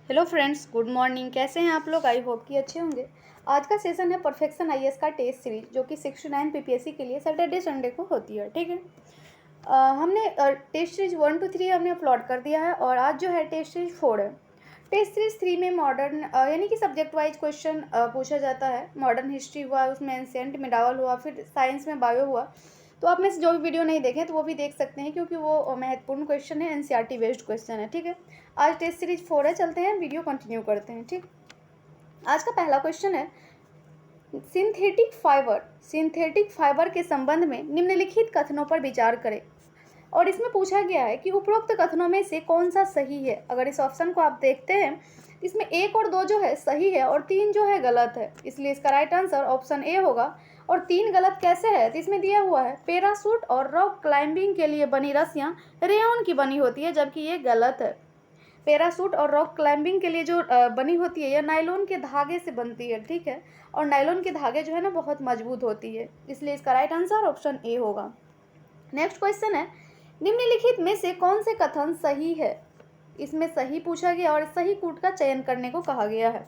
Hello friends, good morning. कैसे हैं आप लोग? आई होप कि अच्छे होंगे। आज का सेशन है परफेक्शन आईएएस का टेस्ट सीरीज, जो कि 69 पीपीएससी के लिए सैटरडे संडे को होती है। ठीक है। हमने टेस्ट सीरीज 1 to 3 हमने अपलोड कर दिया है और आज जो है टेस्ट सीरीज 4 है। टेस्ट सीरीज 3 में मॉडर्न यानी कि सब्जेक्ट वाइज क्वेश्चन पूछा जाता है। मॉडर्न हिस्ट्री हुआ, उसमें एंशिएंट मेडावल हुआ, फिर साइंस में बायो हुआ। तो आप में से जो भी वीडियो नहीं देखें तो वो भी देख सकते हैं, क्योंकि वो महत्वपूर्ण क्वेश्चन है, एनसीईआरटी बेस्ड क्वेश्चन है। ठीक है। आज टेस्ट सीरीज 4 है। चलते हैं, वीडियो कंटिन्यू करते हैं। ठीक। आज का पहला क्वेश्चन है सिंथेटिक फाइबर के संबंध में निम्नलिखित कथनों पर विचार करें। और इसमें पूछा गया है कि उपरोक्त कथनों में से कौन सा सही है। अगर इस ऑप्शन को आप देखते हैं, इसमें 1 और 2 जो है सही है और 3 जो है गलत है, इसलिए इसका राइट आंसर ऑप्शन ए होगा। और 3 गलत कैसे है? तो इसमें दिया हुआ है पैराशूट और रॉक क्लाइंबिंग के लिए बनी रस्सियां रेयन की बनी होती है, जबकि ये गलत है। पैराशूट और रॉक क्लाइंबिंग के लिए जो बनी होती है, यह नायलॉन के धागे से बनती है। ठीक है। और नायलॉन के धागे जो है ना बहुत मजबूत होती है, इसलिए इसका राइट आंसर ऑप्शन ए होगा। नेक्स्ट क्वेश्चन है, निम्नलिखित में से कौन से कथन सही है? इसमें सही पूछा गया और सही कूट का चयन करने को कहा गया है।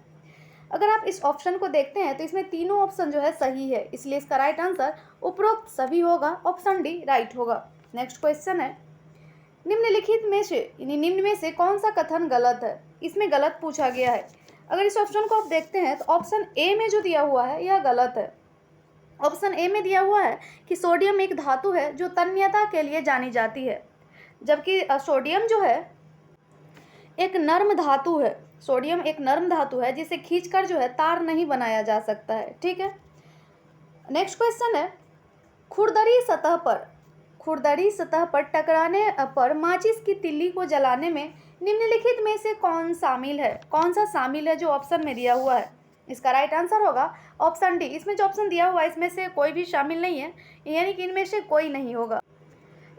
अगर आप इस ऑप्शन को देखते हैं तो इसमें तीनों ऑप्शन जो है सही है, इसलिए इसका राइट आंसर उपरोक्त सभी होगा, ऑप्शन डी राइट होगा। नेक्स्ट क्वेश्चन है, निम्न में से कौन सा कथन गलत है? इसमें गलत पूछा गया है। अगर इस ऑप्शन को आप देखते हैं तो ऑप्शन ए में जो दिया हुआ है यह गलत है। ऑप्शन ए में दिया हुआ है कि सोडियम एक धातु है जो तन्यता के लिए जानी जाती है, जबकि सोडियम जो है एक नर्म धातु है। सोडियम एक नर्म धातु है जिसे खींचकर जो है तार नहीं बनाया जा सकता है। ठीक है। नेक्स्ट क्वेश्चन है, खुरदरी सतह पर टकराने पर माचिस की तिल्ली को जलाने में निम्नलिखित में से कौन सा शामिल है जो ऑप्शन में दिया हुआ है? इसका राइट आंसर होगा ऑप्शन डी। इसमें जो ऑप्शन दिया हुआ है इसमें से कोई भी शामिल नहीं है, यानी कि इनमें से कोई नहीं होगा।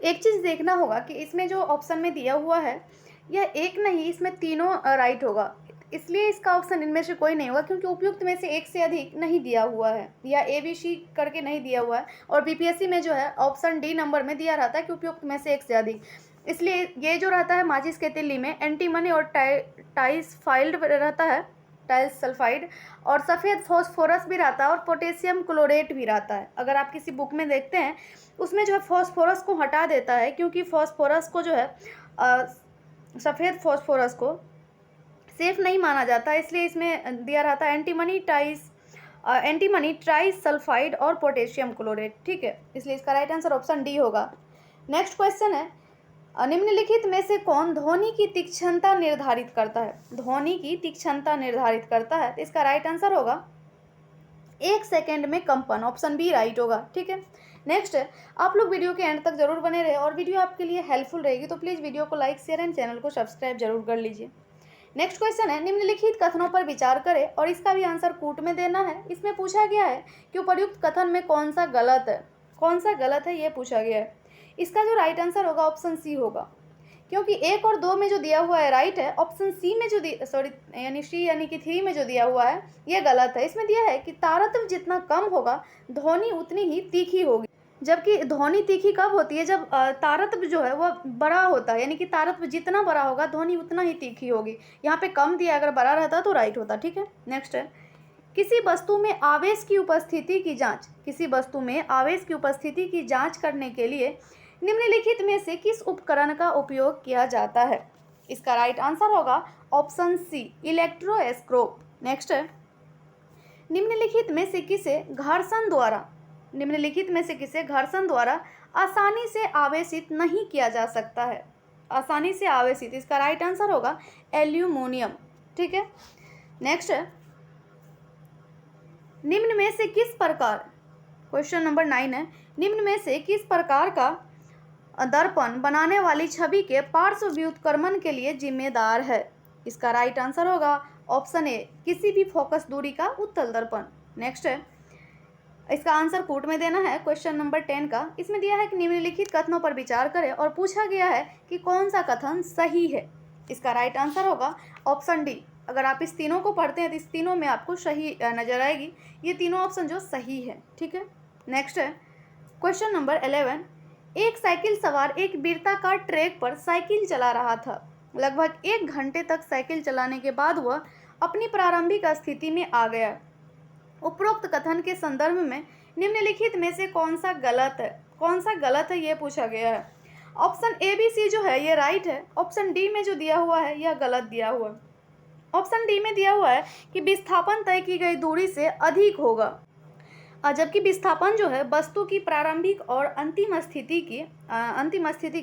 एक चीज़ देखना होगा कि इसमें जो ऑप्शन में दिया हुआ है यह एक नहीं, इसमें तीनों राइट होगा, इसलिए इसका ऑप्शन इनमें से कोई नहीं होगा, क्योंकि उपयुक्त में से एक से अधिक नहीं दिया हुआ है या ए बी सी करके नहीं दिया हुआ है। और बीपीएससी में जो है ऑप्शन डी नंबर में दिया रहता है कि उपयुक्त में से एक से अधिक, इसलिए ये जो रहता है माचिस के तिल्ली में एंटीमनी और टाइसफाइड रहता है, टाइल्स सल्फाइड, और सफ़ेद फॉस्फोरस भी रहता है और पोटेशियम क्लोरेट भी रहता है। अगर आप किसी बुक में देखते हैं उसमें जो है फॉस्फोरस को हटा देता है, क्योंकि फॉस्फोरस को जो है सफ़ेद फॉस्फोरस को सेफ नहीं माना जाता, इसलिए इसमें दिया रहता है एंटीमनी ट्राइस सल्फाइड और पोटेशियम क्लोरेट। ठीक है, इसलिए इसका राइट आंसर ऑप्शन डी होगा। नेक्स्ट क्वेश्चन है, निम्नलिखित में से कौन ध्वनि की तीक्ष्णता निर्धारित करता है? ध्वनि की तीक्ष्णता निर्धारित करता है, तो इसका राइट आंसर होगा 1 सेकेंड में कंपन, ऑप्शन बी राइट होगा। ठीक है। नेक्स्ट है, आप लोग वीडियो के एंड तक जरूर बने रहे और वीडियो आपके लिए हेल्पफुल रहेगी तो प्लीज़ वीडियो को लाइक, शेयर एंड चैनल को सब्सक्राइब जरूर कर लीजिए। नेक्स्ट क्वेश्चन है, निम्नलिखित कथनों पर विचार करें और इसका भी आंसर कूट में देना है। इसमें पूछा गया है कि उपर्युक्त कथन में कौन सा गलत है ये पूछा गया है। इसका जो राइट आंसर होगा ऑप्शन सी होगा, क्योंकि 1 और 2 में जो दिया हुआ है राइट है। ऑप्शन सी में जो यानी कि 3 में जो दिया हुआ है ये गलत है। इसमें दिया है कि तारतम्य जितना कम होगा ध्वनि उतनी ही तीखी होगी, जबकि ध्वनि तीखी कब होती है? जब तारतम्य जो है वह बड़ा होता है, यानी कि तारतम्य जितना बड़ा होगा ध्वनि उतना ही तीखी होगी। यहाँ पे कम दिया, अगर बड़ा रहता तो राइट होता। ठीक है। नेक्स्ट है, किसी वस्तु में आवेश की उपस्थिति की जांच करने के लिए निम्नलिखित में से किस उपकरण का उपयोग किया जाता है? इसका राइट आंसर होगा ऑप्शन सी, इलेक्ट्रोस्कोप। नेक्स्ट है, निम्नलिखित में से किसे घर्षण द्वारा आसानी से आवेशित नहीं किया जा सकता है? आसानी से आवेशित, इसका राइट आंसर होगा एल्यूमिनियम। ठीक है। नेक्स्ट है, निम्न में से किस प्रकार, क्वेश्चन नंबर 9 है, निम्न में से किस प्रकार का दर्पण बनाने वाली छवि के पार्श्व व्युत्क्रमण के लिए जिम्मेदार है? इसका राइट आंसर होगा ऑप्शन ए, किसी भी फोकस दूरी का उत्तल दर्पण। नेक्स्ट है, इसका आंसर कूट में देना है क्वेश्चन नंबर 10 का। इसमें दिया है कि निम्नलिखित कथनों पर विचार करें और पूछा गया है कि कौन सा कथन सही है। इसका राइट आंसर होगा ऑप्शन डी। अगर आप इस तीनों को पढ़ते हैं तो इस तीनों में आपको सही नजर आएगी, ये तीनों ऑप्शन जो सही है। ठीक है। नेक्स्ट है क्वेश्चन नंबर 11, एक साइकिल सवार एक वृत्ताकार ट्रैक पर साइकिल चला रहा था। लगभग 1 घंटे तक साइकिल चलाने के बाद वह अपनी प्रारंभिक स्थिति में आ गया। उपरोक्त कथन के संदर्भ में निम्नलिखित में से कौन सा गलत है ये पूछा गया है। ऑप्शन ए बी सी जो है ये राइट है। ऑप्शन डी में जो दिया हुआ है यह गलत दिया हुआ है। ऑप्शन डी में दिया हुआ है कि विस्थापन तय की गई दूरी से अधिक होगा, जबकि विस्थापन जो है वस्तु की प्रारंभिक और अंतिम स्थिति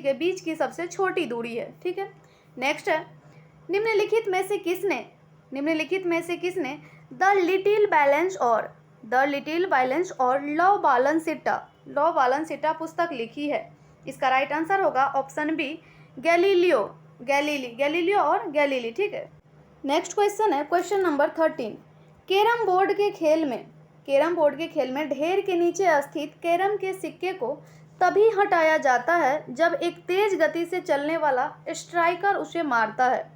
के बीच की सबसे छोटी दूरी है। ठीक है, नेक्स्ट है, निम्नलिखित में से किसने द लिटिल बैलेंस और लॉ बालनसिटा पुस्तक लिखी है। इसका राइट आंसर होगा ऑप्शन बी गैलीलियो और गैलीली। ठीक है, नेक्स्ट क्वेश्चन है क्वेश्चन नंबर 13। कैरम बोर्ड के खेल में ढेर के नीचे स्थित कैरम के सिक्के को तभी हटाया जाता है जब एक तेज गति से चलने वाला स्ट्राइकर उसे मारता है।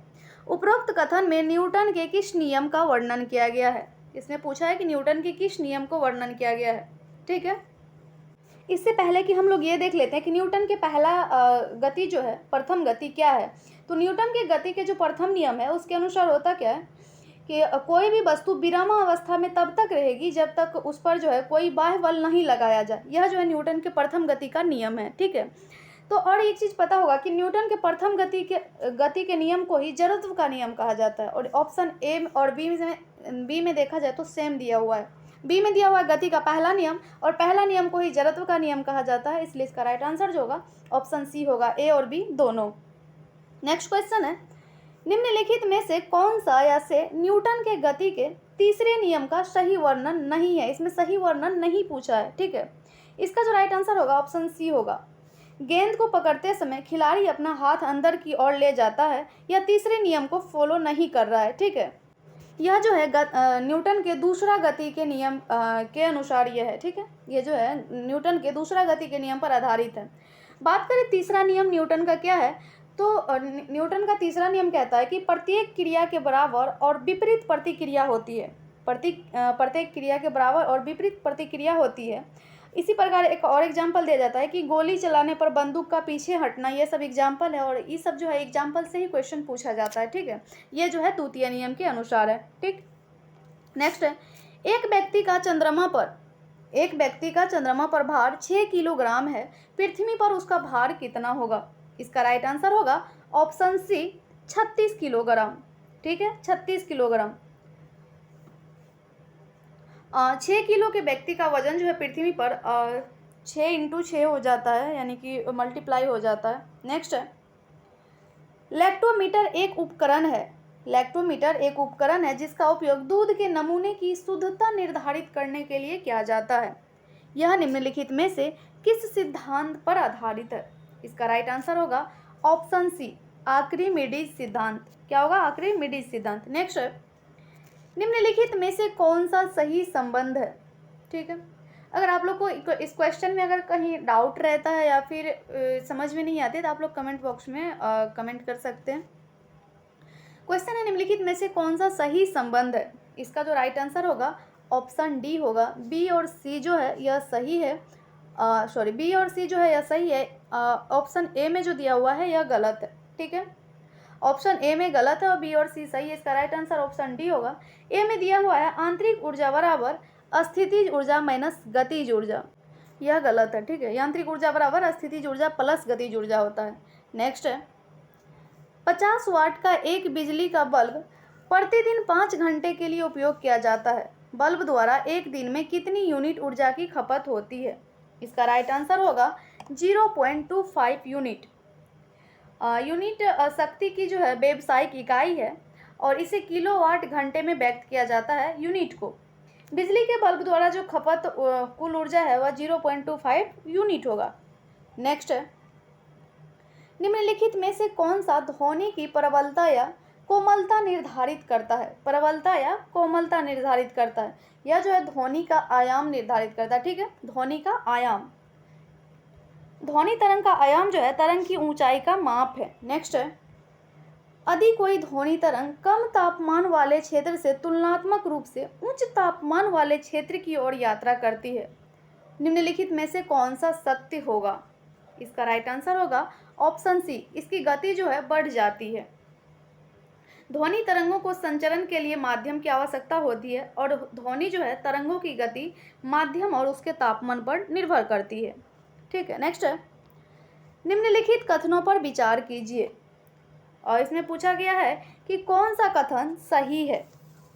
उपरोक्त कथन में न्यूटन के किस नियम का वर्णन किया गया है। इसने पूछा है कि न्यूटन के किस नियम को वर्णन किया गया है। ठीक है, इससे पहले कि हम लोग ये देख लेते हैं कि न्यूटन के पहला गति जो है, प्रथम गति क्या है। तो न्यूटन के गति के जो प्रथम नियम है उसके अनुसार होता क्या है कि कोई भी वस्तु विरामावस्था में तब तक रहेगी जब तक उस पर जो है कोई बाह्य बल नहीं लगाया जाए। यह जो है न्यूटन के प्रथम गति का नियम है। ठीक है, तो और एक चीज़ पता होगा कि न्यूटन के प्रथम गति के नियम को ही जड़त्व का नियम कहा जाता है। और ऑप्शन ए और बी में देखा जाए तो सेम दिया हुआ है। बी में दिया हुआ है गति का पहला नियम और पहला नियम को ही जड़त्व का नियम कहा जाता है, इसलिए इसका राइट आंसर जो होगा ऑप्शन सी होगा, ए और बी दोनों। नेक्स्ट क्वेश्चन है, निम्नलिखित में से कौन सा या से न्यूटन के गति के तीसरे नियम का सही वर्णन नहीं है। इसमें सही वर्णन नहीं पूछा है। ठीक है, इसका जो राइट आंसर होगा ऑप्शन सी होगा। गेंद को पकड़ते समय खिलाड़ी अपना हाथ अंदर की ओर ले जाता है, यह तीसरे नियम को फॉलो नहीं कर रहा है। ठीक है, यह जो है न्यूटन के दूसरा गति के नियम के अनुसार यह है। ठीक है, ये जो है न्यूटन के दूसरा गति के नियम पर आधारित है। बात करें तीसरा नियम न्यूटन का क्या है, तो न्यूटन का तीसरा नियम कहता है कि प्रत्येक क्रिया के बराबर और विपरीत प्रतिक्रिया होती है। प्रत्येक क्रिया के बराबर और विपरीत प्रतिक्रिया होती है। इसी प्रकार एक और एग्जाम्पल दिया जाता है कि गोली चलाने पर बंदूक का पीछे हटना, ये सब एग्जाम्पल है और ये सब जो है एग्जाम्पल से ही क्वेश्चन पूछा जाता है। ठीक है, ये जो है तृतीय नियम के अनुसार है। ठीक, नेक्स्ट है, एक व्यक्ति का चंद्रमा पर भार 6 किलोग्राम है, पृथ्वी पर उसका भार कितना होगा। इसका राइट आंसर होगा ऑप्शन सी 36 किलोग्राम। ठीक है, 36 किलोग्राम। 6 किलो के व्यक्ति का वजन जो है पृथ्वी पर 6 × 6 हो जाता है, यानी कि मल्टीप्लाई हो जाता है। नेक्स्ट है, लैक्टोमीटर एक उपकरण है जिसका उपयोग दूध के नमूने की शुद्धता निर्धारित करने के लिए किया जाता है। यह निम्नलिखित में से किस सिद्धांत पर आधारित है। इसका राइट आंसर होगा ऑप्शन सी आर्किमिडीज सिद्धांत। क्या होगा, आर्किमिडीज सिद्धांत। नेक्स्ट है, निम्नलिखित में से कौन सा सही संबंध है। ठीक है, अगर आप लोग को इस क्वेश्चन में अगर कहीं डाउट रहता है या फिर समझ में नहीं आती तो आप लोग कमेंट बॉक्स में कमेंट कर सकते हैं। क्वेश्चन है, निम्नलिखित में से कौन सा सही संबंध है। इसका जो राइट आंसर होगा ऑप्शन डी होगा। बी और सी जो है यह सही है, बी और सी जो है यह सही है। ऑप्शन ए में जो दिया हुआ है यह गलत है। ठीक है, ऑप्शन ए में गलत है और बी और सी सही है। इसका राइट आंसर ऑप्शन डी होगा। ए में दिया हुआ है आंतरिक ऊर्जा बराबर स्थितिज ऊर्जा माइनस गतिज ऊर्जा, यह गलत है। ठीक है, यांत्रिक ऊर्जा बराबर स्थितिज ऊर्जा प्लस गतिज ऊर्जा होता है। नेक्स्ट है, 50 वाट का एक बिजली का बल्ब प्रतिदिन 5 घंटे के लिए उपयोग किया जाता है। बल्ब द्वारा एक दिन में कितनी यूनिट ऊर्जा की खपत होती है। इसका राइट आंसर होगा 0.25 यूनिट। यूनिट शक्ति की जो है व्यावसायिक इकाई है और इसे किलोवाट घंटे में व्यक्त किया जाता है यूनिट को। बिजली के बल्ब द्वारा जो खपत कुल ऊर्जा है वह 0.25 यूनिट होगा। नेक्स्ट है, निम्नलिखित में से कौन सा ध्वनि की प्रबलता या कोमलता निर्धारित करता है। प्रबलता या कोमलता निर्धारित करता है, यह जो है ध्वनि का आयाम निर्धारित करता है। ठीक है, ध्वनि का आयाम, ध्वनि तरंग का आयाम जो है तरंग की ऊंचाई का माप है। नेक्स्ट है, यदि कोई ध्वनि तरंग कम तापमान वाले क्षेत्र से तुलनात्मक रूप से उच्च तापमान वाले क्षेत्र की ओर यात्रा करती है, निम्नलिखित में से कौन सा सत्य होगा। इसका राइट आंसर होगा ऑप्शन सी, इसकी गति जो है बढ़ जाती है। ध्वनि तरंगों को संचरण के लिए माध्यम की आवश्यकता होती है और ध्वनि जो है तरंगों की गति माध्यम और उसके तापमान पर निर्भर करती है। ठीक है, नेक्स्ट है, निम्नलिखित कथनों पर विचार कीजिए और इसमें पूछा गया है कि कौन सा कथन सही है।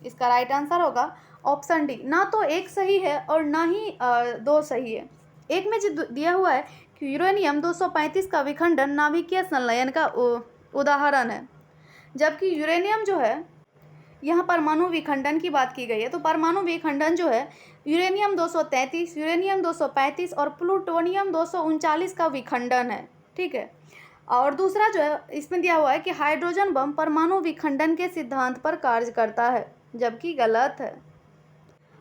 इसका राइट आंसर होगा ऑप्शन डी, ना तो एक सही है और ना ही दो सही है। एक में जो दिया हुआ है कि यूरेनियम 235 का विखंडन नाभिकीय संलयन का उदाहरण है, जबकि यूरेनियम जो है यहाँ परमाणु विखंडन की बात की गई है। तो परमाणु विखंडन जो है यूरेनियम 233, यूरेनियम 235 और प्लूटोनियम 239 का विखंडन है। ठीक है, और दूसरा जो है इसमें दिया हुआ है कि हाइड्रोजन बम परमाणु विखंडन के सिद्धांत पर कार्य करता है, जबकि गलत है।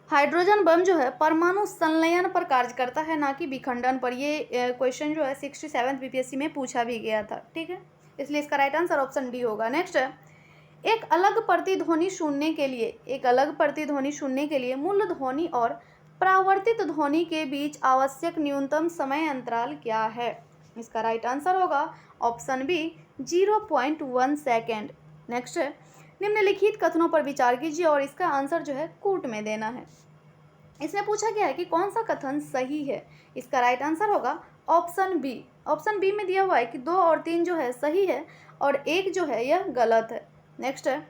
हाइड्रोजन बम जो है परमाणु संलयन पर कार्य करता है, ना कि विखंडन पर। ये क्वेश्चन जो है 67 बीपीएससी में पूछा भी गया था। ठीक है, इसलिए इसका राइट आंसर ऑप्शन डी होगा। नेक्स्ट है, एक अलग प्रतिध्वनि सुनने के लिए मूल ध्वनि और परावर्तित ध्वनि के बीच आवश्यक न्यूनतम समय अंतराल क्या है। इसका राइट आंसर होगा ऑप्शन बी 0.1 सेकेंड। नेक्स्ट है, निम्नलिखित कथनों पर विचार कीजिए और इसका आंसर जो है कूट में देना है। इसमें पूछा गया है कि कौन सा कथन सही है। इसका राइट आंसर होगा ऑप्शन बी। ऑप्शन बी में दिया हुआ है कि 2 और 3 जो है सही है और 1 जो है यह गलत है। नेक्स्ट है,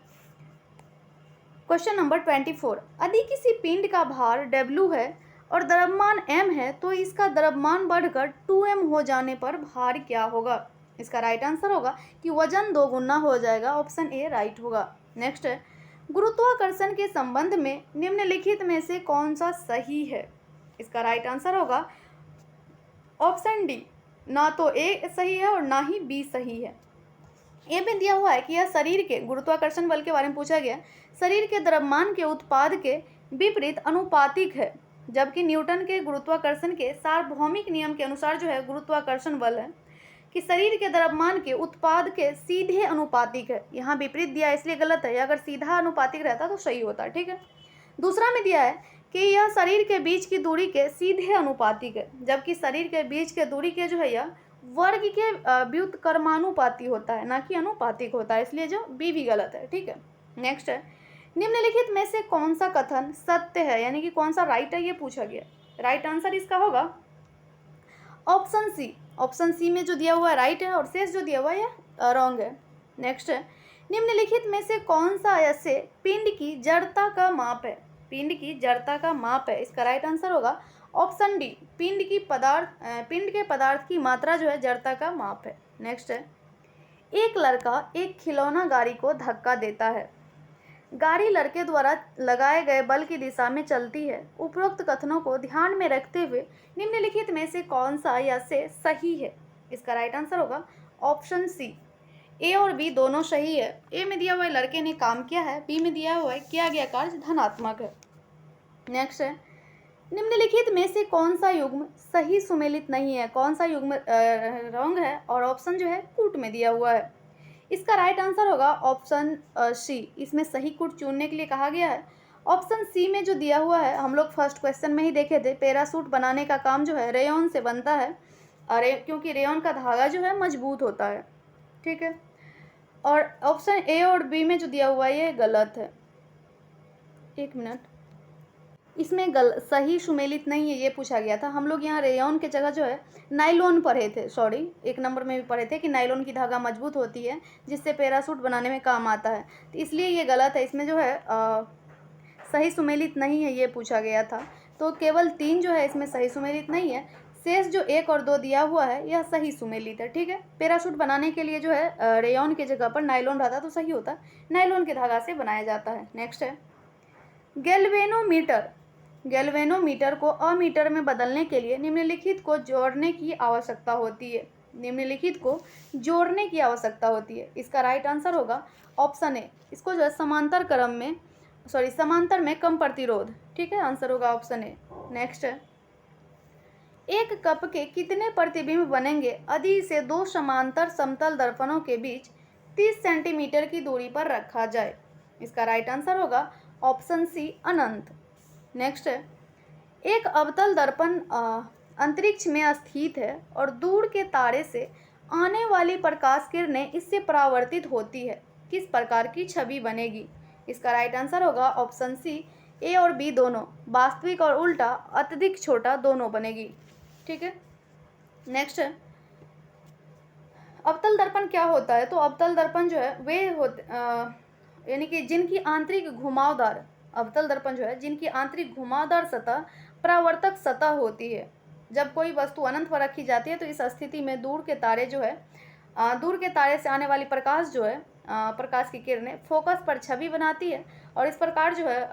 क्वेश्चन नंबर 24, यदि किसी पिंड का भार W है और द्रव्यमान m है तो इसका द्रव्यमान बढ़कर 2m हो जाने पर भार क्या होगा। इसका राइट आंसर होगा कि वजन 2 गुना हो जाएगा। ऑप्शन ए राइट होगा। नेक्स्ट है, गुरुत्वाकर्षण के संबंध में निम्नलिखित में से कौन सा सही है। इसका राइट आंसर होगा ऑप्शन डी, ना तो ए सही है और ना ही बी सही है। ए में दिया हुआ है कि यह शरीर के गुरुत्वाकर्षण बल के बारे में पूछा गया, शरीर के द्रव्यमान के उत्पाद के विपरीत अनुपातिक है, जबकि न्यूटन के गुरुत्वाकर्षण के सार्वभौमिक नियम के अनुसार जो है गुरुत्वाकर्षण बल है कि शरीर के द्रव्यमान के उत्पाद के सीधे अनुपातिक है। यहाँ विपरीत दिया इसलिए गलत है, अगर सीधा अनुपातिक रहता तो सही होता। ठीक है, दूसरा में दिया है कि यह शरीर के बीच की दूरी के सीधे अनुपातिक है, जबकि शरीर के बीच के दूरी के जो है यह वर्ग के व्युत्क्रमानुपाती होता है, ना कि अनुपातिक होता है, इसलिए जो बी भी गलत है। ठीक है, नेक्स्ट है, निम्नलिखित में से कौन सा कथन सत्य है, यानी कि कौन सा राइट है ये पूछा गया। राइट आंसर इसका होगा ऑप्शन सी। ऑप्शन सी में जो दिया हुआ है राइट है और शेष जो दिया हुआ है यह रॉन्ग है। नेक्स्ट है, निम्नलिखित में से कौन सा ऐसे पिंड की जड़ता का माप है। पिंड की जड़ता का माप है, इसका राइट आंसर होगा ऑप्शन डी, पिंड के पदार्थ की मात्रा जो है जड़ता का माप है। नेक्स्ट है, एक लड़का एक खिलौना गाड़ी को धक्का देता है, गाड़ी लड़के द्वारा लगाए गए बल की दिशा में चलती है। उपरोक्त कथनों को ध्यान में रखते हुए निम्नलिखित में से कौन सा या से सही है। इसका राइट आंसर होगा ऑप्शन सी, ए और बी दोनों सही है। ए में दिया हुआ है लड़के ने काम किया है, बी में दिया हुआ है किया गया कार्य धनात्मक है। नेक्स्ट है, निम्नलिखित में से कौन सा युग्म सही सुमेलित नहीं है, कौन सा युग्म रॉन्ग है, और ऑप्शन जो है कूट में दिया हुआ है। इसका राइट आंसर होगा ऑप्शन सी, इसमें सही कूट चुनने के लिए कहा गया है। ऑप्शन सी में जो दिया हुआ है हम लोग फर्स्ट क्वेश्चन में ही देखे थे, पैरासूट बनाने का काम जो है रेयॉन से बनता है, और क्योंकि रेयॉन का धागा जो है मजबूत होता है। ठीक है, और ऑप्शन ए और बी में जो दिया हुआ है ये गलत है। एक मिनट, इसमें सही सुमेलित नहीं है ये पूछा गया था। हम लोग यहाँ रेयॉन के जगह जो है नाइलॉन पढ़े थे, सॉरी 1 नंबर में भी पढ़े थे कि नाइलॉन की धागा मजबूत होती है जिससे पैरासूट बनाने में काम आता है, तो इसलिए ये गलत है। इसमें जो है सही सुमेलित नहीं है ये पूछा गया था, तो केवल 3 जो है इसमें सही सुमेलित नहीं है, शेष जो 1 और 2 दिया हुआ है यह सही सुमेलित है। ठीक है, पैरासूट बनाने के लिए जो है रेयॉन के जगह पर नाइलॉन रहता तो सही होता, नाइलॉन के धागा से बनाया जाता है। नेक्स्ट है, गैल्वेनोमीटर को अमीटर में बदलने के लिए निम्नलिखित को जोड़ने की आवश्यकता होती है। निम्नलिखित को जोड़ने की आवश्यकता होती है, इसका राइट आंसर होगा ऑप्शन ए। इसको जो है समांतर में कम प्रतिरोध। ठीक है, आंसर होगा ऑप्शन ए। नेक्स्ट है, एक कप के कितने प्रतिबिंब बनेंगे यदि इसे 2 समांतर समतल दर्पणों के बीच 30 सेंटीमीटर की दूरी पर रखा जाए। इसका राइट आंसर होगा ऑप्शन सी अनंत। नेक्स्ट है, एक अवतल दर्पण अंतरिक्ष में स्थित है और दूर के तारे से आने वाली प्रकाश किरणें इससे परावर्तित होती है। किस प्रकार की छवि बनेगी? इसका राइट आंसर होगा ऑप्शन सी, ए और बी दोनों, वास्तविक और उल्टा, अत्यधिक छोटा दोनों बनेगी। ठीक है, नेक्स्ट है अवतल दर्पण क्या होता है? तो अवतल दर्पण जो है वे होते यानी कि जिनकी आंतरिक घुमावदार, अवतल दर्पण जो है जिनकी आंतरिक घुमावदार सतह परावर्तक सतह होती है। जब कोई वस्तु अनंत पर रखी जाती है तो इस स्थिति में दूर के तारे जो है दूर के तारे से आने वाली प्रकाश जो है प्रकाश की किरणें फोकस पर छवि बनाती है और इस प्रकार जो है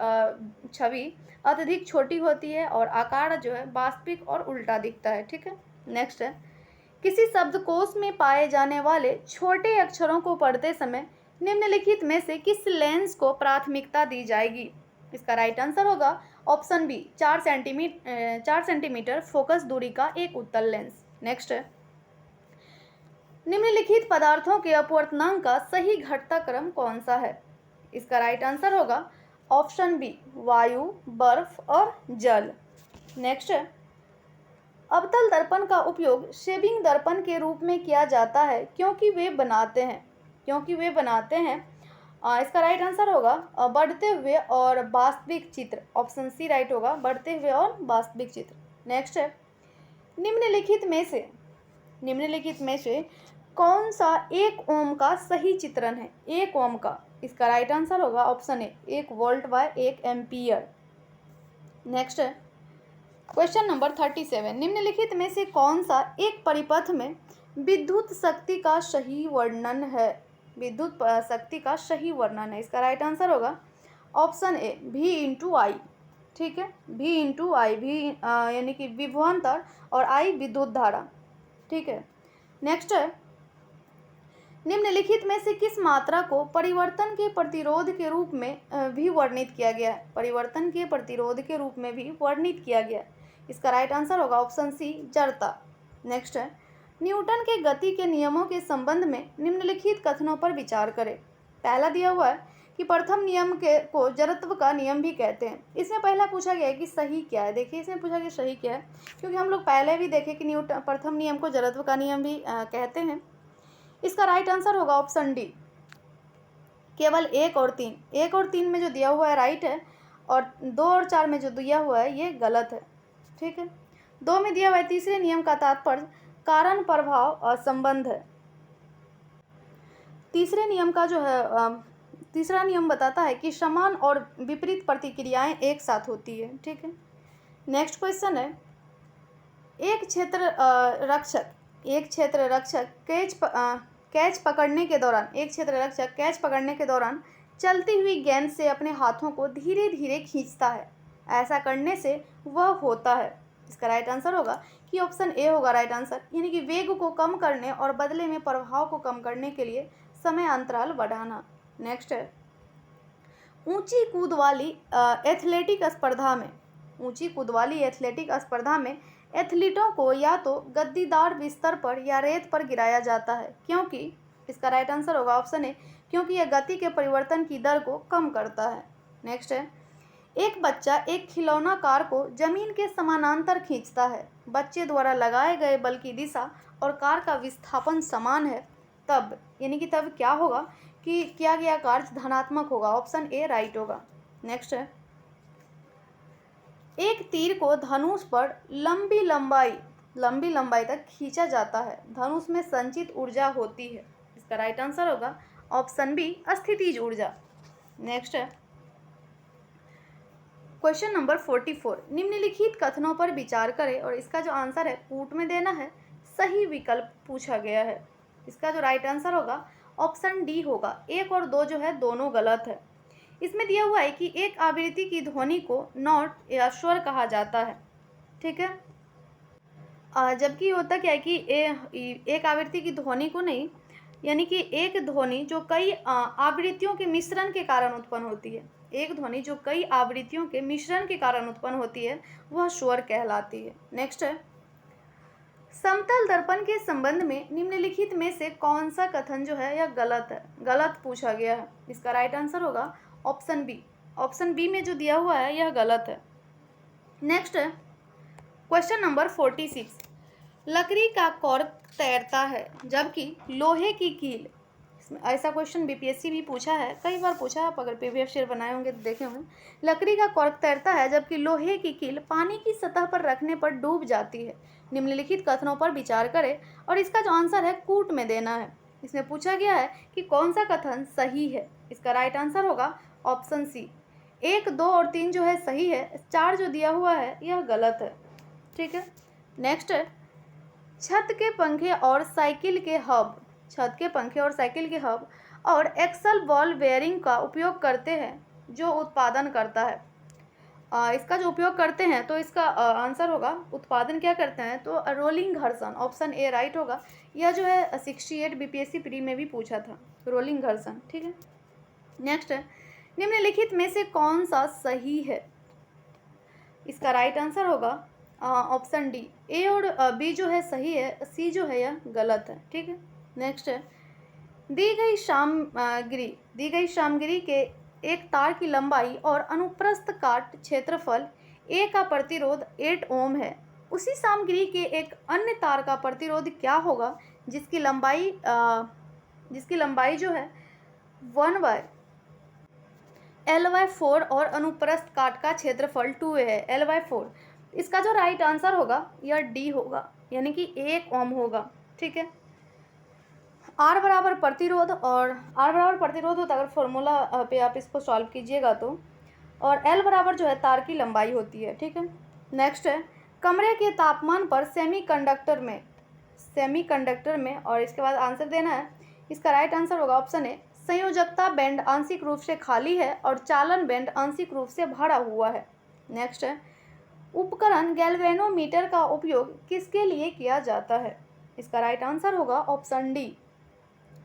छवि अत्यधिक छोटी होती है और आकार जो है वास्तविक और उल्टा दिखता है। ठीक है, नेक्स्ट है किसी शब्दकोश में पाए जाने वाले छोटे अक्षरों को पढ़ते समय निम्नलिखित में से किस लेंस को प्राथमिकता दी जाएगी? इसका राइट आंसर होगा ऑप्शन बी, 4 सेंटीमीटर फोकस दूरी का एक उत्तल लेंस। नेक्स्ट है निम्नलिखित पदार्थों के अपवर्तनांक का सही घटता क्रम कौन सा है? इसका राइट आंसर होगा ऑप्शन बी, वायु, बर्फ और जल। नेक्स्ट है अवतल दर्पण का उपयोग शेविंग दर्पण के रूप में किया जाता है क्योंकि वे बनाते हैं इसका राइट आंसर होगा बढ़ते हुए और वास्तविक चित्र, ऑप्शन सी राइट होगा, बढ़ते हुए और वास्तविक चित्र। नेक्स्ट है निम्नलिखित में से कौन सा एक ओम का सही चित्रण है? एक ओम का, इसका राइट आंसर होगा option A, 1 volt by 1 ampere. Next है क्वेश्चन नंबर 37, निम्नलिखित में से कौन सा एक परिपथ में विद्युत शक्ति का सही वर्णन है? विद्युत शक्ति का सही वर्णन है, इसका राइट आंसर होगा ऑप्शन ए, V इंटू आई। ठीक है, V इंटू आई, V यानी कि विभवांतर और I विद्युत धारा। ठीक है, नेक्स्ट है निम्नलिखित में से किस मात्रा को परिवर्तन के प्रतिरोध के रूप में भी वर्णित किया गया है? परिवर्तन के प्रतिरोध के रूप में भी वर्णित किया गया है, इसका राइट आंसर होगा ऑप्शन सी, जड़ता। नेक्स्ट है न्यूटन के गति के नियमों के संबंध में निम्नलिखित कथनों पर विचार करें। पहला दिया हुआ है कि प्रथम नियम को जड़त्व का नियम भी कहते हैं। इसमें पहला पूछा गया है कि सही क्या है। देखिए इसमें पूछा गया सही क्या है, क्योंकि हम लोग पहले भी देखे कि न्यूटन प्रथम नियम को जड़त्व का नियम भी कहते हैं। इसका राइट आंसर होगा ऑप्शन डी, केवल 1 और 3। 1 और 3 में जो दिया हुआ है राइट है और 2 और 4 में जो दिया हुआ है ये गलत है। ठीक है, 2 में दिया हुआ है तीसरे नियम का तात्पर्य कारण प्रभाव और संबंध है। तीसरे नियम का जो है तीसरा नियम बताता है कि समान और विपरीत प्रतिक्रियाएं एक साथ होती है। ठीक है, नेक्स्ट क्वेश्चन है एक क्षेत्र रक्षक कैच पकड़ने के दौरान चलती हुई गेंद से अपने हाथों को धीरे धीरे खींचता है। ऐसा करने से वह होता है, इसका राइट आंसर होगा कि ऑप्शन ए होगा राइट आंसर, यानी कि वेग को कम करने और बदले में प्रभाव को कम करने के लिए समय अंतराल बढ़ाना। नेक्स्ट है ऊंची कूद वाली एथलेटिक स्पर्धा में एथलीटों को या तो गद्दीदार बिस्तर पर या रेत पर गिराया जाता है क्योंकि, इसका राइट आंसर होगा ऑप्शन ए, क्योंकि यह गति के परिवर्तन की दर को कम करता है। नेक्स्ट है एक बच्चा एक खिलौना कार को जमीन के समानांतर खींचता है। बच्चे द्वारा लगाए गए बल की दिशा और कार का विस्थापन समान है, तब यानी कि तब क्या होगा कि किया गया कार्य धनात्मक होगा, ऑप्शन ए राइट होगा। नेक्स्ट है एक तीर को धनुष पर लंबी लंबाई तक खींचा जाता है। धनुष में संचित ऊर्जा होती है, इसका राइट आंसर होगा ऑप्शन बी, स्थितिज ऊर्जा। नेक्स्ट है क्वेश्चन नंबर 44, निम्नलिखित कथनों पर विचार करें और इसका जो आंसर है पुट में देना है। सही विकल्प पूछा गया है, इसका जो राइट आंसर होगा ऑप्शन डी होगा। 1 और 2 जो है दोनों गलत है। इसमें दिया हुआ है कि एक आवृत्ति की ध्वनि को नोट या स्वर कहा जाता है। ठीक है, जबकि होता क्या है कि एक आवृत्ति की ध्वनि को नहीं, यानी कि एक ध्वनि जो कई आवृत्तियों के मिश्रण के कारण उत्पन्न होती है, एक ध्वनि जो कई आवृत्तियों के मिश्रण के कारण उत्पन्न होती है वह स्वर कहलाती है। नेक्स्ट है समतल दर्पण के संबंध में निम्नलिखित में से कौन सा कथन जो है यह गलत है? गलत पूछा गया है, इसका राइट आंसर होगा ऑप्शन बी। ऑप्शन बी में जो दिया हुआ है यह गलत है। नेक्स्ट है क्वेश्चन नंबर 46, लकड़ी का कॉर्क तैरता है जबकि लोहे की कील ऐसा क्वेश्चन बीपीएससी भी पूछा है, कई बार पूछा है, आप अगर पीवीएफ शेयर बनाए होंगे तो देखे होंगे। लकड़ी का कॉर्क तैरता है जबकि लोहे की कील पानी की सतह पर रखने पर डूब जाती है। निम्नलिखित कथनों पर विचार करें और इसका जो आंसर है कूट में देना है। इसमें पूछा गया है कि कौन सा कथन सही है। इसका राइट आंसर होगा ऑप्शन सी। 1, 2 और 3 जो है सही है, 4 जो दिया हुआ है यह गलत है। ठीक है, नेक्स्ट है छत के पंखे और साइकिल के हब, छत के पंखे और साइकिल के हब और एक्सल बॉल बेयरिंग का उपयोग करते हैं जो उत्पादन करता है। इसका जो उपयोग करते हैं तो इसका आंसर होगा उत्पादन क्या करते हैं तो रोलिंग घर्षण, ऑप्शन ए राइट होगा। यह जो है 68 बीपीएससी प्री में भी पूछा था, रोलिंग घर्षण। ठीक है, नेक्स्ट है निम्नलिखित में से कौन सा सही है। इसका राइट आंसर होगा ऑप्शन डी। ए और बी जो है सही है, सी जो है यह गलत है। ठीक है, नेक्स्ट है दी गई सामग्री के एक तार की लंबाई और अनुप्रस्थ काट क्षेत्रफल ए का प्रतिरोध 8 ओम है। उसी सामग्री के एक अन्य तार का प्रतिरोध क्या होगा जिसकी लंबाई जो है 1/L/4 और अनुप्रस्थ काट का क्षेत्रफल 2a है, L/4। इसका जो राइट आंसर होगा यह डी होगा, यानी कि 1 ओम होगा। ठीक है, आर बराबर प्रतिरोध, और आर बराबर प्रतिरोध होता है अगर फॉर्मूला पे आप इसको सॉल्व कीजिएगा तो, और एल बराबर जो है तार की लंबाई होती है। ठीक है, नेक्स्ट है कमरे के तापमान पर सेमीकंडक्टर में और इसके बाद आंसर देना है। इसका राइट आंसर होगा ऑप्शन ए। संयोजकता बैंड आंशिक रूप से खाली है और चालन बैंड आंशिक रूप से भरा हुआ है। नेक्स्ट है उपकरण गैल्वेनोमीटर का उपयोग किसके लिए किया जाता है। इसका राइट आंसर होगा ऑप्शन डी।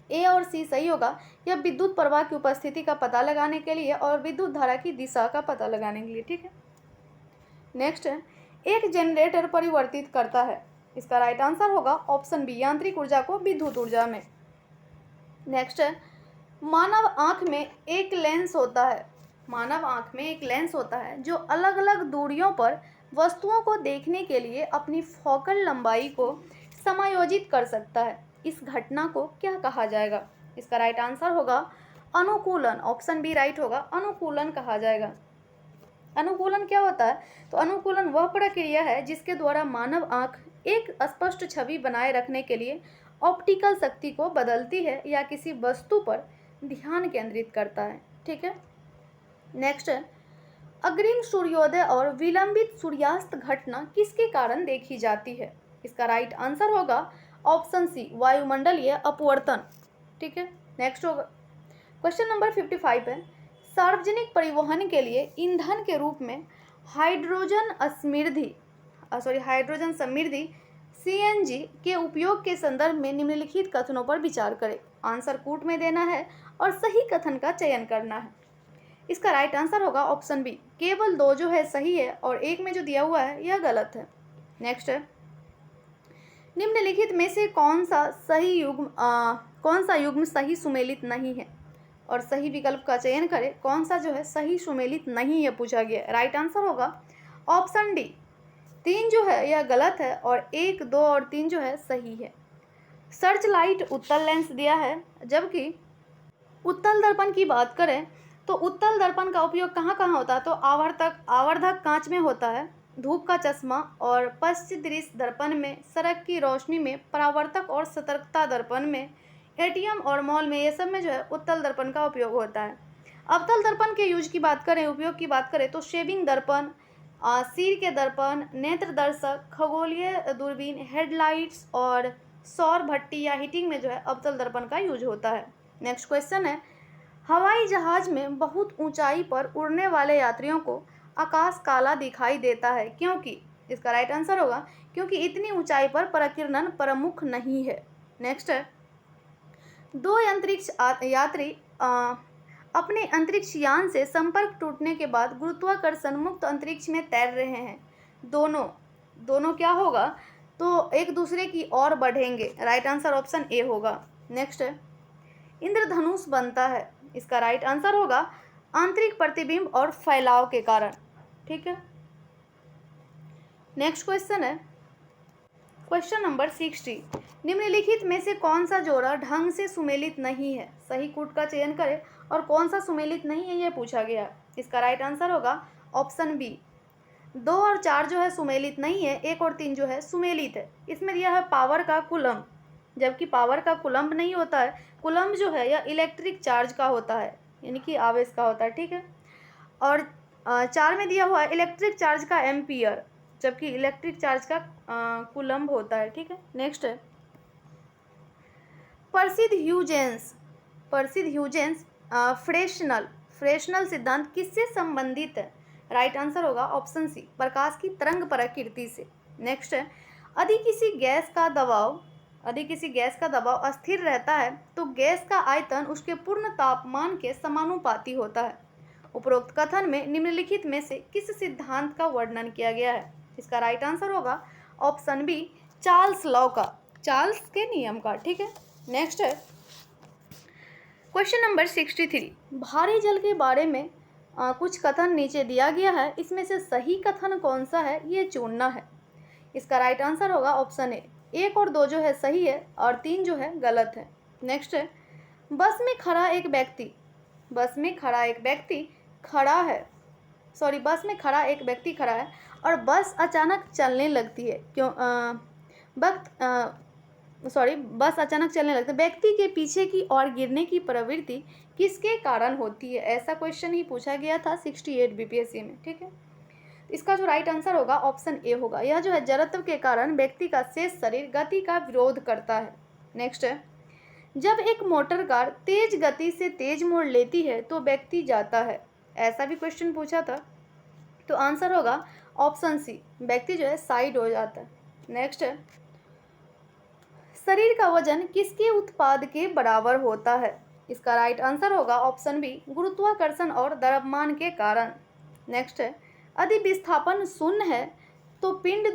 ए और सी सही होगा। यह विद्युत प्रवाह की उपस्थिति का पता लगाने के लिए और विद्युत धारा की दिशा का पता लगाने के लिए। ठीक है, नेक्स्ट है एक जनरेटर परिवर्तित करता है। इसका राइट आंसर होगा ऑप्शन बी, यांत्रिक ऊर्जा को विद्युत ऊर्जा में। नेक्स्ट है मानव आँख में एक लेंस होता है जो अलग अलग दूरियों पर वस्तुओं को देखने के लिए अपनी फोकल लंबाई को समायोजित कर सकता है। इस घटना को क्या कहा जाएगा। इसका राइट आंसर होगा अनुकूलन, ऑप्शन बी राइट होगा, अनुकूलन कहा जाएगा। अनुकूलन क्या होता है तो अनुकूलन वह प्रक्रिया है जिसके द्वारा मानव आँख एक स्पष्ट छवि बनाए रखने के लिए ऑप्टिकल शक्ति को बदलती है या किसी वस्तु पर ध्यान केंद्रित करता है। ठीक है, नेक्स्ट है अग्रिम सूर्योदय और विलंबित सूर्यास्त घटना किसके कारण देखी जाती है। इसका राइट आंसर होगा ऑप्शन सी, वायुमंडलीय अपवर्तन। ठीक है, नेक्स्ट होगा क्वेश्चन नंबर 55 है सार्वजनिक परिवहन के लिए ईंधन के रूप में हाइड्रोजन समृद्धि सीएनजी के उपयोग के संदर्भ में निम्नलिखित कथनों पर विचार करें। आंसर कूट में देना है और सही कथन का चयन करना है। इसका राइट आंसर होगा ऑप्शन बी, केवल 2 जो है सही है और 1 में जो दिया हुआ है यह गलत है। नेक्स्ट है निम्नलिखित में से कौन सा युग्म सही सुमेलित नहीं है, और सही विकल्प का चयन करें। कौन सा जो है सही सुमेलित नहीं है पूछा गया। राइट आंसर होगा ऑप्शन डी, 3 जो है यह गलत है और 1, 2 और 3 जो है सही है। सर्च लाइट उत्तल लेंस दिया है, जबकि उत्तल दर्पण की बात करें तो उत्तल दर्पण का उपयोग कहाँ कहाँ होता है तो आवर्धक कांच में होता है, धूप का चश्मा और पश्च दृश्य दर्पण में, सड़क की रोशनी में, परावर्तक और सतर्कता दर्पण में, एटीएम और मॉल में, ये सब में जो है उत्तल दर्पण का उपयोग होता है। अवतल दर्पण के उपयोग की बात करें तो शेविंग दर्पण, सिर के दर्पण, नेत्र दर्शक, खगोलीय दूरबीन, हेडलाइट्स और सौर भट्टी या हीटिंग में जो है अवतल दर्पण का यूज होता है। नेक्स्ट क्वेश्चन है हवाई जहाज में बहुत ऊंचाई पर उड़ने वाले यात्रियों को आकाश काला दिखाई देता है क्योंकि। इसका राइट आंसर होगा क्योंकि इतनी ऊंचाई पर प्रकीर्णन प्रमुख नहीं है। नेक्स्ट है 2 अंतरिक्ष यात्री अपने अंतरिक्ष यान से संपर्क टूटने के बाद गुरुत्वाकर्षण मुक्त अंतरिक्ष में तैर रहे हैं। दोनों क्या होगा तो एक दूसरे की ओर बढ़ेंगे। राइट आंसर ऑप्शन ए होगा। नेक्स्ट है इंद्रधनुष बनता है। इसका राइट आंसर होगा आंतरिक प्रतिबिंब और फैलाव के कारण। ठीक है, नेक्स्ट क्वेश्चन है क्वेश्चन नंबर 60, निम्नलिखित में से कौन सा जोड़ा ढंग से सुमेलित नहीं है? सही कूट का चयन करें और कौन सा सुमेलित नहीं है ये पूछा गया है। इसका राइट आंसर होगा ऑप्शन बी। 2 और 4 जो है सुमेलित नहीं है, 1 और 3 जो है सुमेलित है। इसमें दिया है पावर का कूलम्ब, जबकि पावर का कूलम्ब नहीं होता है। कूलम्ब जो है यह इलेक्ट्रिक चार्ज का होता है, यानी कि आवेश का होता है, ठीक है। और 4 में दिया हुआ है इलेक्ट्रिक चार्ज का एम्पियर, जबकि इलेक्ट्रिक चार्ज का कूलम्ब होता है, ठीक है। नेक्स्ट है प्रसिद्ध ह्यूजेंस फ्रेशनल सिद्धांत किससे संबंधित है? राइट आंसर होगा ऑप्शन सी, प्रकाश की तरंग प्रकृति से। नेक्स्ट है यदि किसी गैस का दबाव अस्थिर रहता है तो गैस का आयतन उसके पूर्ण तापमान के समानुपाती होता है। उपरोक्त कथन में निम्नलिखित में से किस सिद्धांत का वर्णन किया गया है? इसका राइट आंसर होगा ऑप्शन बी, चार्ल्स लॉ का, चार्ल्स के नियम का, ठीक है। नेक्स्ट है क्वेश्चन नंबर 63, भारी जल के बारे में कुछ कथन नीचे दिया गया है, इसमें से सही कथन कौन सा है ये चुनना है। इसका राइट आंसर होगा ऑप्शन ए, 1 और 2 जो है सही है और 3 जो है गलत है। नेक्स्ट है बस में खड़ा एक व्यक्ति खड़ा है और बस अचानक चलने लगती है। बस अचानक चलने लगती है, व्यक्ति के पीछे की ओर गिरने की प्रवृत्ति किसके कारण होती है? ऐसा क्वेश्चन ही पूछा गया था 68 बीपीएससी में, ठीक है। इसका जो राइट आंसर होगा ऑप्शन ए होगा। यह जो है जड़त्व के कारण व्यक्ति का शेष शरीर गति का विरोध करता है। नेक्स्ट है जब एक मोटर कार तेज गति से तेज मोड़ लेती है तो व्यक्ति जाता है। ऐसा भी क्वेश्चन पूछा था, तो आंसर होगा ऑप्शन सी, व्यक्ति जो है साइड हो जाता है। नेक्स्ट है शरीर का वजन किसके उत्पाद के बराबर होता है? इसका राइट आंसर होगा ऑप्शन बी, गुरुत्वाकर्षण और द्रव्यमान के कारण। नेक्स्ट है यदि विस्थापन शून्य है तो पिंड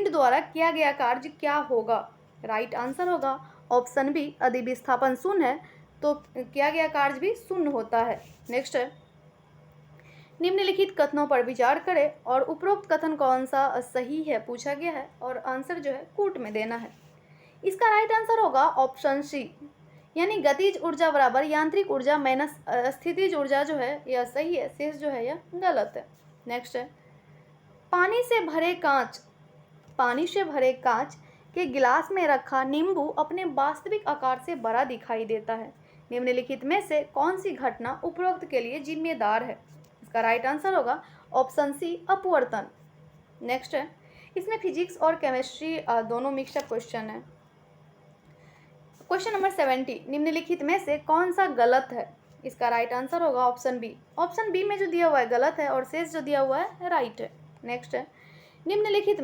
द्वारा किया गया कार्य क्या होगा? राइट आंसर होगा ऑप्शन बी, यदि विस्थापन शून्य है तो किया गया कार्य भी शून्य होता है। नेक्स्ट है निम्नलिखित कथनों पर विचार करें और उपरोक्त कथन कौन सा सही है पूछा गया है और आंसर जो है कूट में देना है। इसका राइट आंसर होगा ऑप्शन सी, यानी गतिज ऊर्जा बराबर यांत्रिक ऊर्जा माइनस स्थितिज ऊर्जा जो है यह सही है, शेष जो है यह गलत है। नेक्स्ट है पानी से भरे कांच के गिलास में रखा नींबू अपने वास्तविक आकार से बड़ा दिखाई देता है। निम्नलिखित में से कौन सी घटना उपरोक्त के लिए जिम्मेदार है? इसका राइट आंसर होगा ऑप्शन सी, अपवर्तन। नेक्स्ट है इसमें फिजिक्स और केमिस्ट्री दोनों मिक्सअप क्वेश्चन है। क्वेश्चन नंबर 70, निम्नलिखित में से कौन सा गलत है? इसका राइट आंसर होगा ऑप्शन बी। ऑप्शन बी में जो दिया हुआ है गलत है और शेष जो दिया हुआ है राइट है। नेक्स्ट है निम्नलिखित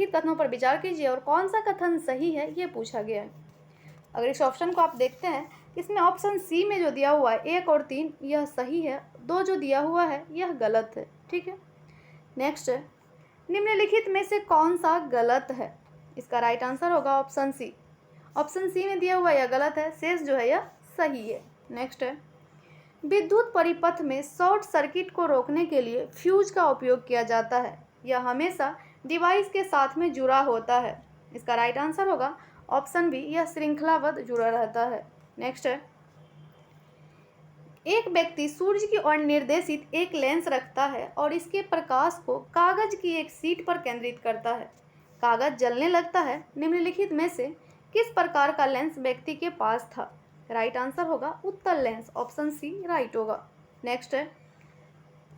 कथनों पर विचार कीजिए और कौन सा कथन सही है ये पूछा गया है। अगर इस ऑप्शन को आप देखते हैं, इसमें ऑप्शन सी में जो दिया हुआ है 1 और 3 यह सही है, 2 जो दिया हुआ है यह गलत है, ठीक है। नेक्स्ट है निम्नलिखित में से कौन सा गलत है? इसका राइट आंसर होगा ऑप्शन सी। ऑप्शन सी में दिया हुआ यह गलत है, शेष जो है यह सही है। नेक्स्ट है विद्युत परिपथ में शॉर्ट सर्किट को रोकने के लिए फ्यूज का उपयोग किया जाता है, यह हमेशा डिवाइस के साथ में जुड़ा होता है। इसका राइट आंसर होगा ऑप्शन बी, यह श्रृंखलाबद्ध जुड़ा रहता है। नेक्स्ट है एक व्यक्ति सूर्य की ओर निर्देशित एक लेंस रखता है और इसके प्रकाश को कागज की एक शीट पर केंद्रित करता है, कागज जलने लगता है। निम्नलिखित में से किस प्रकार का लेंस व्यक्ति के पास था? राइट आंसर होगा उत्तल लेंस, ऑप्शन सी राइट होगा। नेक्स्ट है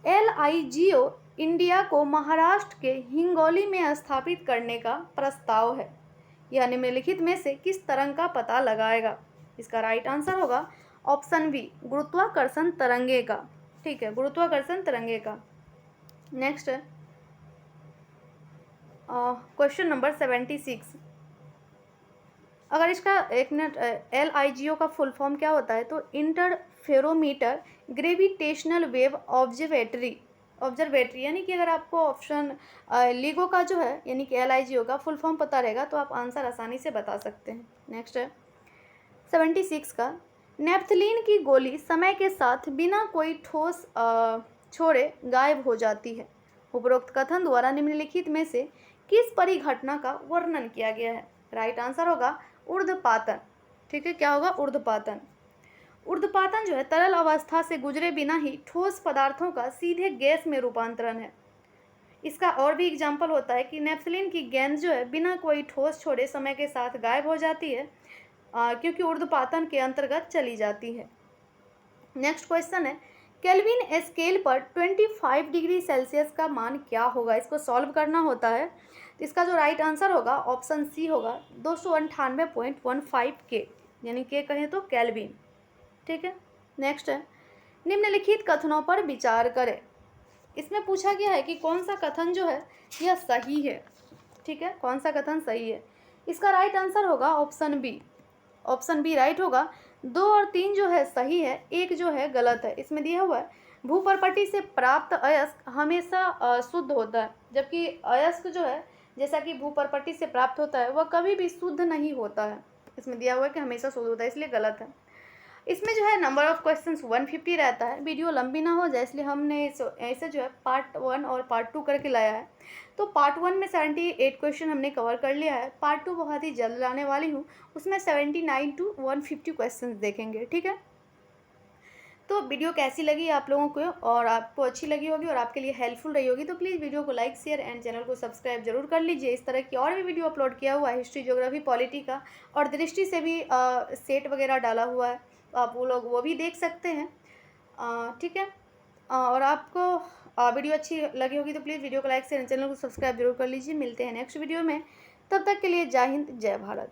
LIGO इंडिया को महाराष्ट्र के हिंगोली में स्थापित करने का प्रस्ताव है, यह निम्नलिखित में से किस तरंग का पता लगाएगा? इसका राइट आंसर होगा ऑप्शन बी, गुरुत्वाकर्षण तरंगे का, ठीक है, गुरुत्वाकर्षण तरंगे का। नेक्स्ट है क्वेश्चन नंबर 76, अगर इसका एक मिनट LIGO का फुल फॉर्म क्या होता है तो इंटरफेरोमीटर ग्रेविटेशनल वेव ऑब्जर्वेटरी, यानी कि अगर आपको ऑप्शन LIGO का जो है यानी कि LIGO का फुल फॉर्म पता रहेगा तो आप आंसर आसानी से बता सकते हैं। नेक्स्ट है 76 का नेप्थलीन की गोली समय के साथ बिना कोई ठोस छोड़े गायब हो जाती है। उपरोक्त कथन द्वारा निम्नलिखित में से किस परिघटना का वर्णन किया गया है? राइट आंसर होगा ऊर्ध्वपातन। ठीक है, क्या होगा? ऊर्ध्वपातन। ऊर्ध्वपातन जो है तरल अवस्था से गुजरे बिना ही ठोस पदार्थों का सीधे गैस में रूपांतरण है। इसका और भी एग्जाम्पल होता है कि नेप्थलीन की गेंद जो है बिना कोई ठोस छोड़े समय के साथ गायब हो जाती है, क्योंकि ऊर्ध्वपातन के अंतर्गत चली जाती है। नेक्स्ट क्वेश्चन है, केल्विन स्केल पर 25 डिग्री सेल्सियस का मान क्या होगा? इसको सॉल्व करना होता है। तो इसका जो राइट आंसर होगा ऑप्शन सी होगा 298.15 के, यानी के कहें तो केल्विन। ठीक है, नेक्स्ट है, निम्नलिखित कथनों पर विचार करें। इसमें पूछा गया है कि कौन सा कथन जो है यह सही है। ठीक है, कौन सा कथन सही है? इसका राइट आंसर होगा option B. Option B right होगा। 2 और 3 जो है सही है, 1 जो है गलत है। इसमें दिया हुआ है भूपर्पटी से प्राप्त अयस्क हमेशा शुद्ध होता है, जबकि अयस्क जो है जैसा कि भूपर्पटी से प्राप्त होता है वह कभी भी शुद्ध नहीं होता है। इसमें दिया हुआ है कि हमेशा शुद्ध होता है, इसलिए गलत है। इसमें जो है नंबर ऑफ क्वेश्चंस 150 रहता है। वीडियो लंबी ना हो जाए इसलिए हमने ऐसे जो है पार्ट 1 और पार्ट 2 करके लाया है। तो पार्ट 1 में 78 क्वेश्चन हमने कवर कर लिया है। पार्ट 2 बहुत ही जल्द लाने वाली हूँ, उसमें 79 to 150 क्वेश्चंस देखेंगे। ठीक है, तो वीडियो कैसी लगी आप लोगों को, और आपको अच्छी लगी होगी और आपके लिए हेल्पफुल रही होगी तो प्लीज़ वीडियो को लाइक, शेयर एंड चैनल को सब्सक्राइब जरूर कर लीजिए। इस तरह की और भी वीडियो अपलोड किया हुआ है, हिस्ट्री, ज्योग्राफी, पॉलिटी का, और दृष्टि से भी सेट वगैरह डाला हुआ है, तो आप वो भी देख सकते हैं। ठीक है, और आपको वीडियो अच्छी लगी होगी तो प्लीज़ वीडियो को लाइक, शेयर एंड चैनल को सब्सक्राइब जरूर कर लीजिए। मिलते हैं नेक्स्ट वीडियो में, तब तक के लिए जय हिंद, जय भारत।